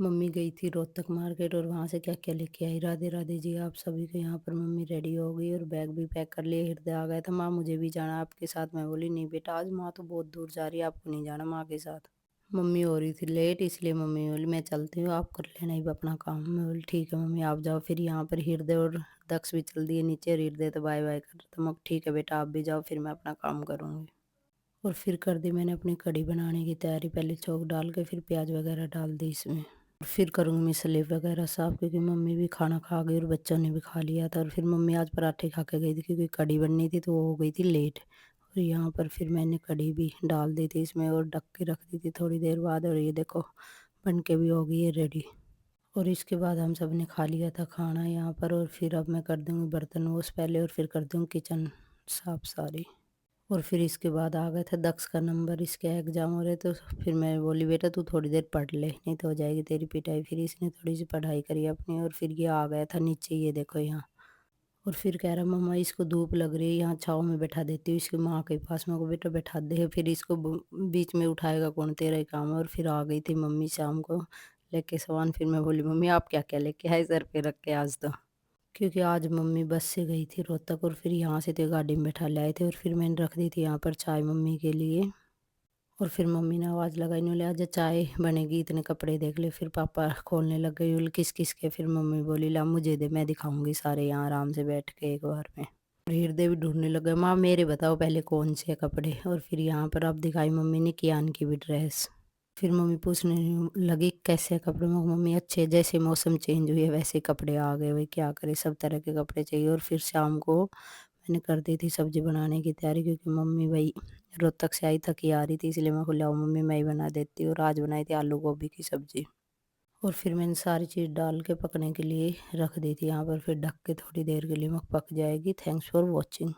Mummy गई थी Rohtak market और वहाँ से क्या-क्या लेके आई। राधे राधे जी आप सभी को। यहाँ पर मम्मी रेडी हो गई और बैग भी पैक कर लिए। हृदय आ गया था, माँ मुझे भी जाना है आपके साथ। मैं बोली नहीं बेटा, आज माँ तो बहुत दूर जा रही है, आपको नहीं जाना माँ के साथ। मम्मी हो रही थी लेट, इसलिए मम्मी बोली मैं चलती हूँ, आप कर लेना ही अपना काम। मैं बोली ठीक है मम्मी आप जाओ। फिर यहाँ पर हृदय और दक्ष भी चल दिए नीचे और हृदय तो बाय बाय कर रहा था। मैं ठीक है बेटा आप भी जाओ, फिर मैं अपना काम करूँगी। और फिर कर दी मैंने अपनी कढ़ी बनाने की तैयारी। पहले चौक डाल के फिर प्याज वगैरह डाल दी इसमें। और फिर करूँगी मसाले वगैरह साफ़, क्योंकि मम्मी भी खाना खा गई और बच्चों ने भी खा लिया था। और फिर मम्मी आज पराठे खा के गई थी, क्योंकि कढ़ी बननी थी तो वो हो गई थी लेट। और यहाँ पर फिर मैंने कढ़ी भी डाल दी थी इसमें और ढक के रख दी थी थोड़ी देर बाद। और ये देखो बन के भी हो गई है रेडी। और इसके बाद हम सब ने खा लिया था खाना यहाँ पर। और फिर अब मैं कर दूँगी बर्तन वॉश पहले और फिर कर दूँगी किचन साफ़ सारी। और फिर इसके बाद आ गया था दक्ष का नंबर, इसके एग्ज़ाम हो रहे तो फिर मैं बोली बेटा तू थोड़ी देर पढ़ ले, नहीं तो हो जाएगी तेरी पिटाई। फिर इसने थोड़ी सी पढ़ाई करी अपनी और फिर ये आ गया था नीचे, ये देखो यहाँ। और फिर कह रहा मम्मा इसको धूप लग रही है, यहाँ छाँव में बैठा देती हूँ इसकी माँ के पास। मैं को बेटा बैठा दे, फिर इसको बीच में उठाएगा कौन, तेरा ही काम है। और फिर आ गई थी मम्मी शाम को लेके सामान। फिर मैं बोली मम्मी आप क्या क्या लेके आए सर पे रख के आज तो, क्योंकि आज मम्मी बस से गई थी रोहतक और फिर यहाँ से तो गाड़ी में बैठा लाए थे। और फिर मैंने रख दी थी यहाँ पर चाय मम्मी के लिए। और फिर मम्मी ने आवाज़ लगाई, बोले आजा चाय बनेगी, इतने कपड़े देख ले। फिर पापा खोलने लग गए, बोले किस किस के। फिर मम्मी बोली ला मुझे दे, मैं दिखाऊंगी सारे यहाँ आराम से बैठ के एक बार में। और हृदय भी ढूंढने लग गए, माँ मेरे बताओ पहले कौन से कपड़े। और फिर यहाँ पर अब दिखाई मम्मी ने कियान की भी ड्रेस। फिर मम्मी पूछने लगी कैसे कपड़े। मैं कहा, मम्मी अच्छे, जैसे मौसम चेंज हुए वैसे कपड़े आ गए, वही क्या करे, सब तरह के कपड़े चाहिए। और फिर शाम को मैंने कर दी थी सब्जी बनाने की तैयारी, क्योंकि मम्मी वही रोहतक से आई थकी आ रही थी, इसलिए मैं को लाओ मम्मी मैं ही बना देती हूँ। और आज बनाई थी आलू गोभी की सब्जी। और फिर मैंने सारी चीज़ डाल के पकने के लिए रख दी थी यहाँ पर। फिर ढक के थोड़ी देर के लिए मैं पक जाएगी। Thanks for watching.